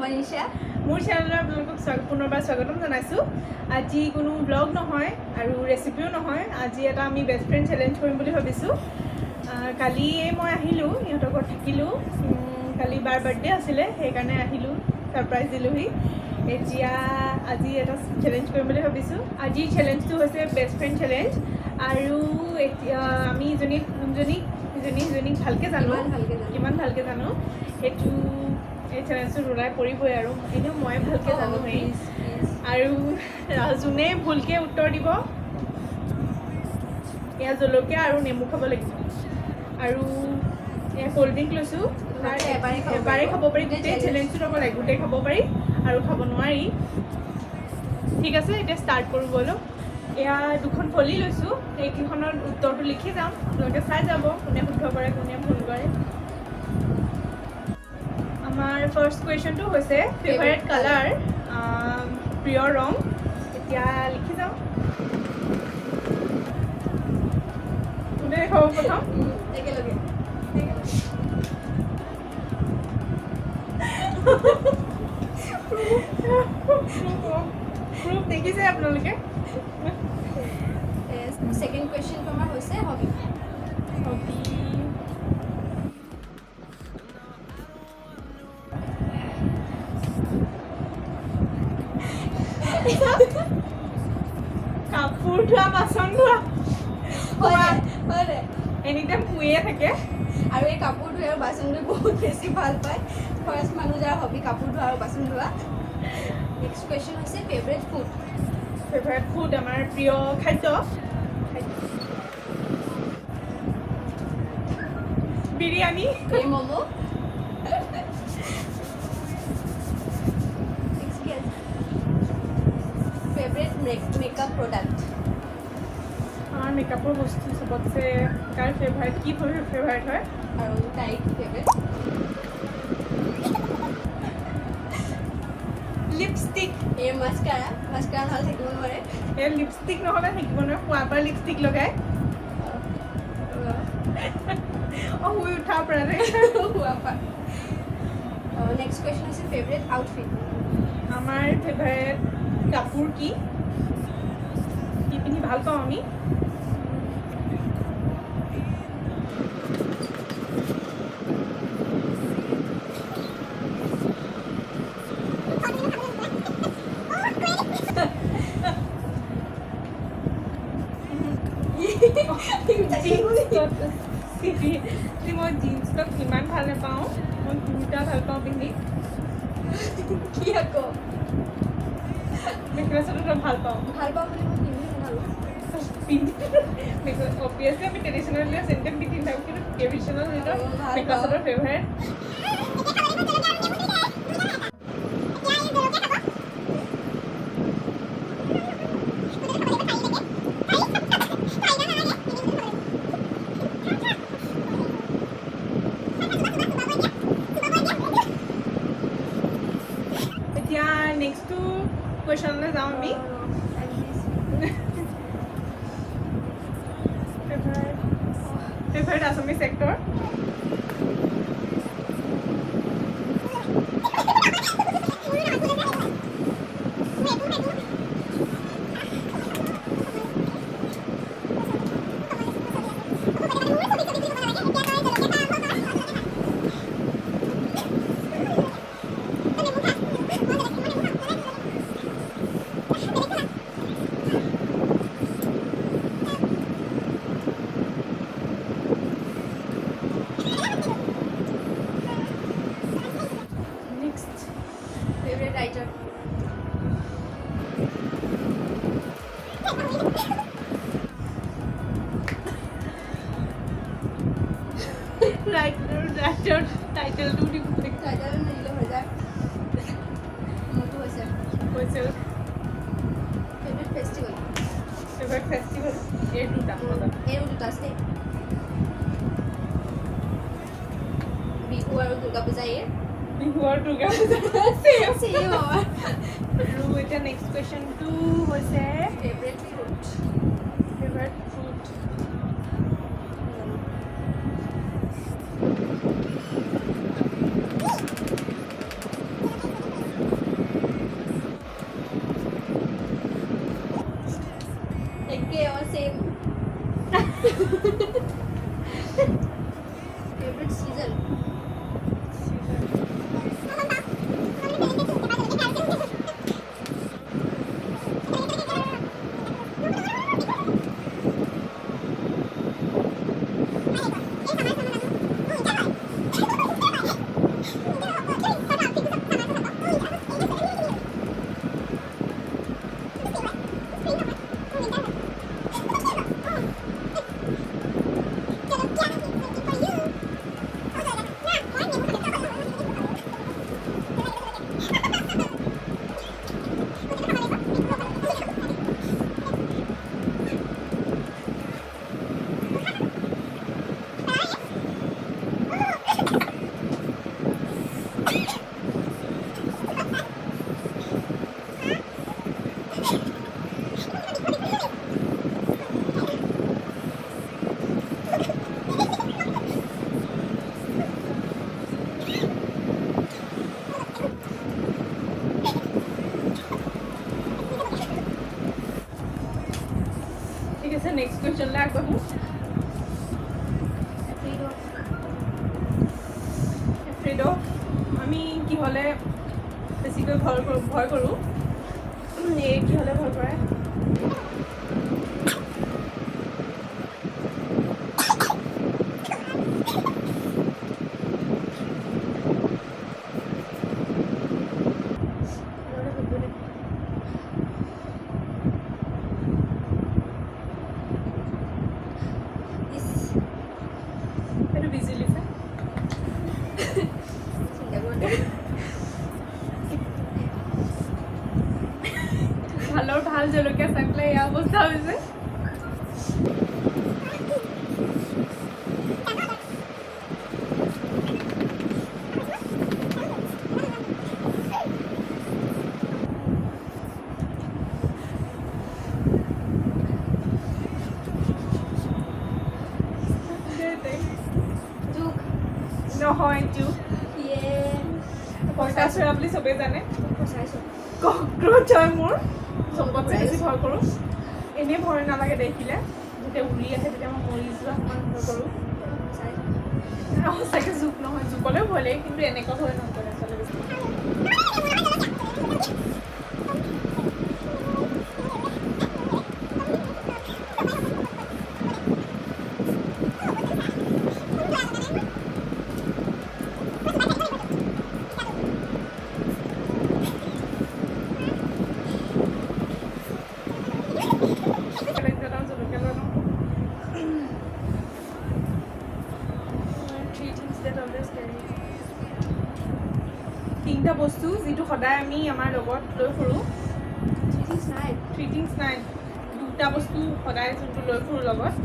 মনীষা মোৰ চেনেলত আপোনালোকক পুনৰবাৰ স্বাগতম জনাইছোঁ আজি কোনো ব্লগ নহয় আৰু ৰেচিপিও নহয় আজি এটা আমি বেষ্ট ফ্ৰেণ্ড চেলেঞ্জ কৰিম বুলি ভাবিছোঁ কালি মই আহিলোঁ ইহঁতৰ ঘৰত থাকিলোঁ কালি বাৰ বাৰ্থডে আছিলে সেইকাৰণে আহিলোঁ ছাৰপ্ৰাইজ দিলোঁহি এতিয়া আজি এটা চেলেঞ্জ কৰিম বুলি ভাবিছোঁ আজিৰ চেলেঞ্জটো হৈছে বেষ্ট ফ্ৰেণ্ড চেলেঞ্জ আৰু এতিয়া আমি ইজনীক ভালকৈ জানো কিমান ভালকৈ জানো সেইটো এই চেলেঞ্জটো ওলাই পৰিবই আৰু এনেও মই ভালকৈ জানো আৰু যোনে ভুলকৈ উত্তৰ দিব এয়া জলকীয়া আৰু নেমু খাব লাগিব আৰু এয়া ক'ল্ড ড্ৰিংক লৈছোঁ এবাৰে খাব পাৰি গোটেই চেলেঞ্জটো ল'ব লাগে গোটেই খাব পাৰি আৰু খাব নোৱাৰি ঠিক আছে এতিয়া ষ্টাৰ্ট কৰোঁ ব'লক এয়া দুখন ফলি লৈছোঁ এইকেইখনৰ উত্তৰটো লিখি যাম আপোনালোকে চাই যাব কোনে শুদ্ধ কৰে কোনে ভুল কৰে আমাৰ ফাৰ্ষ্ট কুৱেশ্যনটো হৈছে ফেভাৰেট কালাৰ প্ৰিয় ৰং এতিয়া লিখি যাওঁ কোনে দেখাব প্ৰথম একেলগে প্ৰুফ দেখিছে আপোনালোকে সেকেন্ড কুৱেশ্যনটো আমাৰ হৈছে হবি কাপোৰ ধোৱা বাচন ধোৱা হয় এনিটাইম শুয়ে থাকে আৰু এই কাপোৰ ধোৱা আৰু বাচন ধুই বহুত বেছি ভাল পায় ফাৰ্ষ্ট মানুহ যাৰ হবি কাপোৰ ধোৱা আৰু বাচন ধোৱা নেক্সট কুৱেশ্যন হৈছে ফেভৰেট ফুড আমাৰ প্ৰিয় খাদ্য biryani momo' favourite makeup product আমাৰ মেকআপৰ বস্তু চবতছে কাৰ ফেভাৰেট কি ফেভাৰেট হয় আৰু তাইক ফেভৰেট লিপষ্টিক এই মাস্কাৰা নহ'লে থাকিব নোৱাৰে এই লিপষ্টিক নহ'লে থাকিব নোৱাৰে শোৱাৰ পৰা লিপষ্টিক লগাই শুই উঠাৰ পৰা শোৱাৰ পৰা নেক্সট কুৱেশ্যন হৈছে ফেভৰেট আউটফিট আমাৰ ফেভাৰেট কাপোৰ কি পিন্ধি ভাল পাওঁ আমি মই জিন্স টপ ইমান ভাল নাপাওঁ মই কুৰ্তা ভাল পাওঁ পিন্ধি কি আকৌ মেখেলা চাদৰ ভাল পাওঁ বুলি মই পিন্ধি অবভিয়াছলি আমি ট্ৰেডিশ্যনেল চেণ্টেল পিন্ধি থাকোঁ কিন্তু ট্ৰেডিশ্যনেল মেখেলা চাদৰ ফেভাৰেট এতিয়া নেক্সটটো কুৱেশ্যনলৈ যাওঁ আমি favourite Assamese actor favourite writer writer টাইটেলটো দি টাইটেল নিদিলে হৈ যায় মোৰতো হৈছে ফেভৰেট ফেষ্টিভেল এই দুটা আছে বিহু আৰু দুৰ্গা পূজা বিহু আৰু দুৰ্গা পূজা আৰু এতিয়া নেক্সট কুৱেশ্যনটো হৈছে ফেভৰেট ফ্ৰুট ঠিক আছে, নেক্সট কুৱেশ্যনলৈ আগবাঢ়ো। এফ্ৰেড অফ আমি কি হ'লে বেছিকৈ ভয় কৰোঁ? এই কি হ'লে ভয় কৰে? সেইটো বিজুলী চাই ভালৰ ভাল জলকীয়া চাই পেলাই এয়া অৱস্থা হৈছে। নহয় জোক, পঁইতাচোৰা বুলি চবেই জানে। কক্ৰচ হয় মোৰ চবতছে বেছি ভয় কৰোঁ। এনেই ভয় নালাগে দেখিলে, যেতিয়া উৰি আহে তেতিয়া মই মৰি যোৱা সমান ভয় কৰোঁ। সঁচাকৈ জোক নহয়, জোকলৈও ভয় লাগে, কিন্তু এনেকুৱা ভয় নকৰে আচলতে বেছি। তিনিটা বস্তু যিটো সদায় আমি আমাৰ লগত লৈ ফুৰোঁ। থ্ৰী থিংছ নাই, দুটা বস্তু সদায় যোনটো লৈ ফুৰোঁ লগত।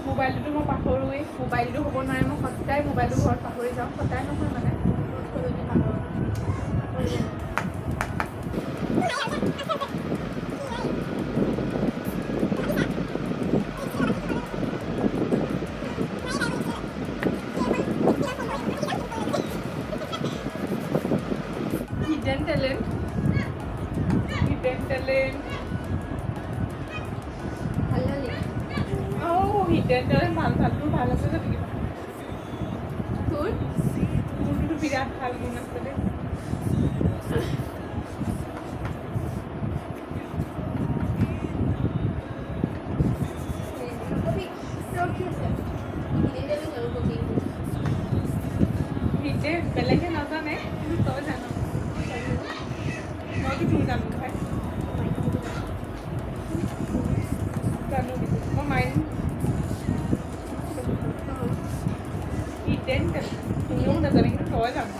মোবাইলটোতো মই পাহৰোৱেই, মোবাইলটো হ'ব নোৱাৰে, মই সদায় মোবাইলটো ঘৰত পাহৰি যাওঁ। সদায় নহয় মানে হিডেন টেলেণ্ট। হিডেন টেলেণ্ট ভাল তোৰ ভাল আছে যে কিবা মোৰটোতো বিৰাট ভাল গুণ আছে দেই। হিডে বেলেগে নাজানে, কিন্তু তই জান। মইতো তোৰ জানো ভাই, জানো মই মাইণ্ড হিডেন টেলেণ্ট তুমিও নাজানে, কিন্তু তই জানো।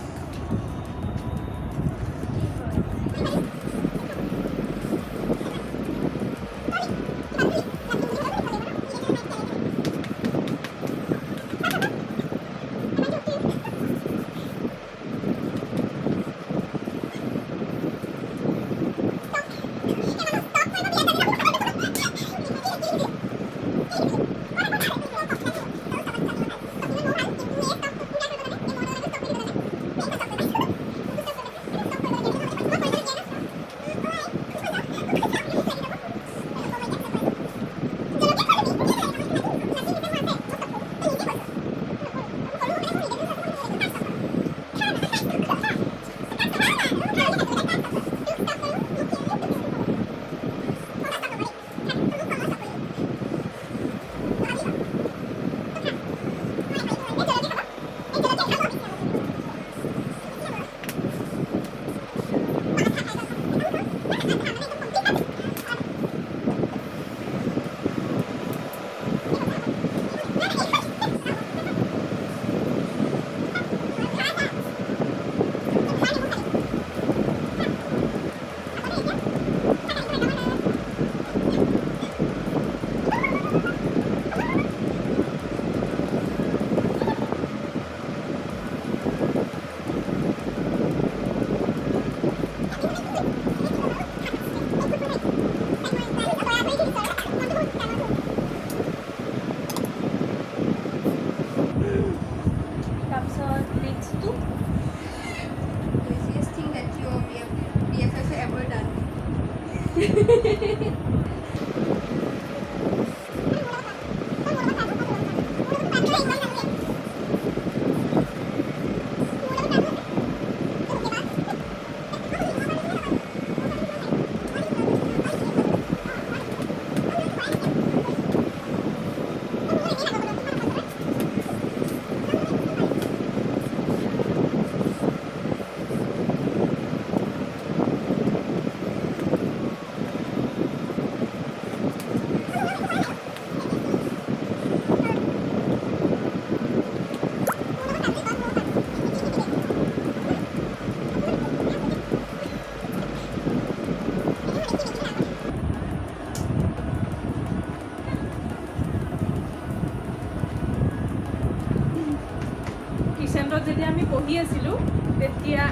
যেতিয়া আমি পঢ়ি আছিলোঁ তেতিয়া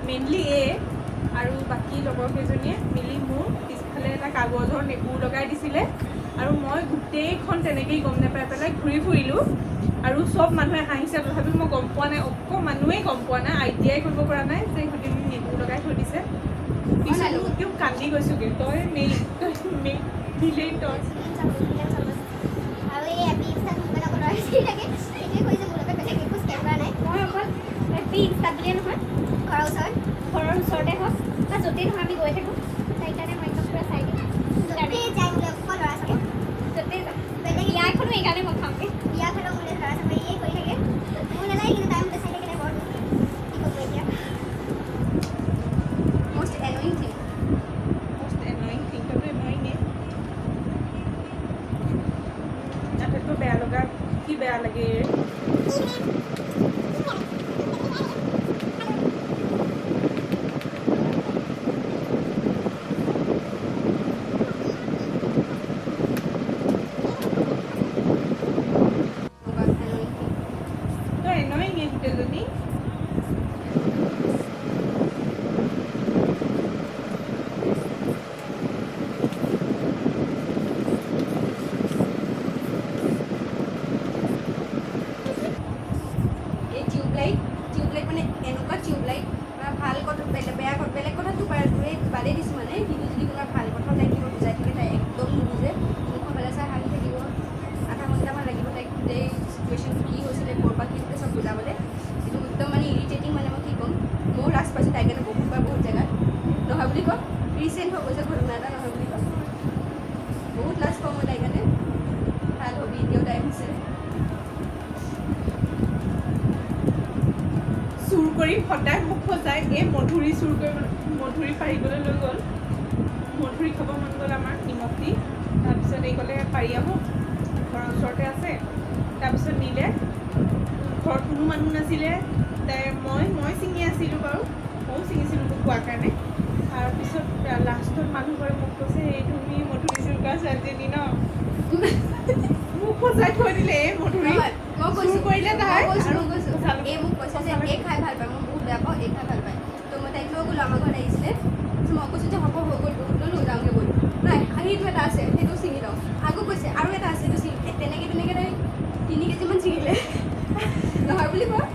মেইনলি আৰু বাকী লগৰ কেইজনীয়ে মিলি মোৰ পিছফালে এটা কাগজৰ নেগুৰ লগাই দিছিলে আৰু মই গোটেইখন তেনেকেই গম নাপাই পেলাই ঘূৰি ফুৰিলোঁ আৰু চব মানুহে হাঁহিছে তথাপিও মই গম পোৱা নাই মানুহেই গম পোৱা নাই আইডিয়াই কৰিব পৰা নাই যে সিহঁতে মোক নেগুৰ লগাই থৈ দিছে পিছত একদম কান্দি গৈছোগৈ তই দিলেই তই আৰু এই এপি ইনষ্টাত মোবাইল অকল আহিছিল লাগে সেইটোৱে কৈছে মোৰ লগত বেলেগ একো স্কেম কৰা নাই মই অকল এপি ইনষ্টাত বুলিয়ে নহয় ঘৰৰ ওচৰতে হওক বা য'তেই নহয় আমি গৈ থাকোঁ সেইকাৰণে মই একদম পূৰা চাই দিওঁ য'তেই যায় বোলে অকল ল'ৰা ছোৱালী য'তেই যায় বেলেগ বিয়াখনো এইকাৰণে মই খাওঁগৈ বিয়াখনো বোলে ল'ৰা ছোৱালী ইয়ে কৰি থাকে মোৰ নালাগে কিন্তু টাইম চাই থাকিলে বৰ কি ক'ব এতিয়া Most annoying thing. তইতো এনয়িঙে আটাইতকৈ বেয়া লগা কি বেয়া লাগে তই এনয়িঙে হোটেলজনী এই টিউবলাইট মানে এনেকুৱা টিউবলাইট বা ভাল কথা বেলেগ কথাটো বাদেই দিছোঁ মানে কিন্তু যদি কোনোবা ভাল কথা তাইক কিবা বুজাই থাকে তাই একদম নুবুজে মুখৰ ফালে চাই হাঁহি থাকিব আধা ঘণ্টামান লাগিব তাইক গোটেই চিটুৱেশ্যনটো কি হৈছিলে ক'ৰপৰা কি হৈছে চব বুজাবলৈ কিন্তু একদম মানে ইৰিটেটিং মানে মই কি ক'ম ময়ো লাজ পাইছোঁ তাইৰ কাৰণে বহুত জেগাত নহয় বুলি কয় ৰিচেণ্ট হৈ গৈছে ঘটনা এটা নহয় বুলি কয় বহুত লাজ পাওঁ মই তাইৰ কাৰণে ভাল হবি এতিয়াও তাই হৈছে চুৰ কৰি সদায় মোক সজাই এই মধুৰি চুৰ কৰিবলৈ মধুৰি পাৰিবলৈ লৈ গ'ল মধুৰি খাব মন গ'ল আমাৰ নিমখ দি তাৰপিছত এই ক'লে পাৰি আহোঁ ঘৰৰ ওচৰতে আছে তাৰপিছত নিলে ঘৰত কোনো মানুহ নাছিলে মই ছিঙি আছিলোঁ বাৰু ময়ো ছিঙিছিলোঁ মোক কোৱাৰ কাৰণে তাৰপিছত লাষ্টত মানুহ ঘৰে মোক কৈছে এই তুমি মধুৰি চুৰ কৰা ছোৱালীজনী ন মোক সজাই থৈ দিলে এই মধুৰি চুৰ কৰিলে তাই এই মোক কৈছে যে এই খাই ভাল পায় মই বহুত বেয়া পাওঁ এই খাই ভাল পায় তো মই তাইক লৈ গ'লোঁ আমাৰ ঘৰত আহিছিলে মই কৈছোঁ যে হ'ব হৈ গ'ল বহুত লৈ যাওঁগৈ গ'ল নাই সেইটো এটা আছে সেইটো ছিঙি লওঁ আকৌ কৈছে আৰু এটা আছে সেইটো ছিঙি তেনেকৈ তাই 3 কেজিমান ছিঙিলে নহয় বুলি কয়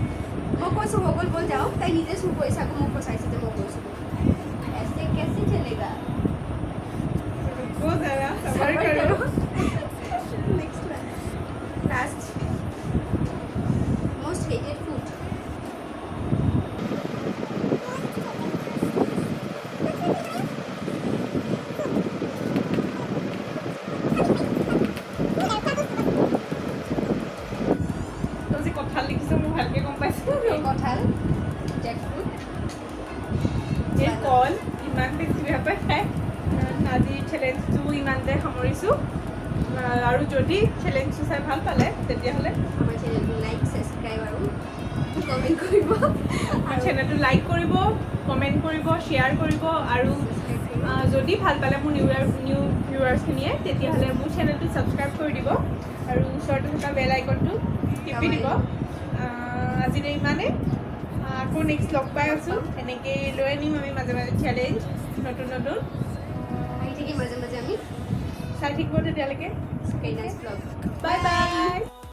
মই কৈছোঁ হৈ গ'ল ব'ল যাওঁ তাই নিজে চুৰ কৰিছে আকৌ মোক ফচাইছে যে মই কৈছোঁ এছে কেছে চলেগা লাষ্ট most hated food তই যে কঁঠাল দেখিছ মই ভালকৈ গম পাইছোঁ কঁঠাল জেকফ্ৰুট এই কল ইমান বেছি বেয়া পাই খাই আজি চেলেঞ্জটো ইমানতে সামৰিছোঁ আৰু যদি চেলেঞ্জটো চাই ভাল পালে তেতিয়াহ'লে আমাৰ চেনেলটো লাইক ছাবস্ক্ৰাইব আৰু কমেণ্ট কৰিব চেনেলটো লাইক কৰিব কমেণ্ট কৰিব শ্বেয়াৰ কৰিব আৰু যদি ভাল পালে মোৰ নিউ ভিউৱাৰ্ছখিনিয়ে তেতিয়াহ'লে মোৰ চেনেলটো ছাবস্ক্ৰাইব কৰি দিব আৰু ওচৰতে থকা বেল আইকনটো টিপি দিব আজিলৈ ইমানে আকৌ নেক্সট লগ পাই আছোঁ এনেকৈ লৈ আনিম আমি মাজে মাজে চেলেঞ্জ নতুন আহি থাকি মাজে মাজে আমি চাই থাকিব তেতিয়ালৈকে নাইচ ব্লগ বাই বাই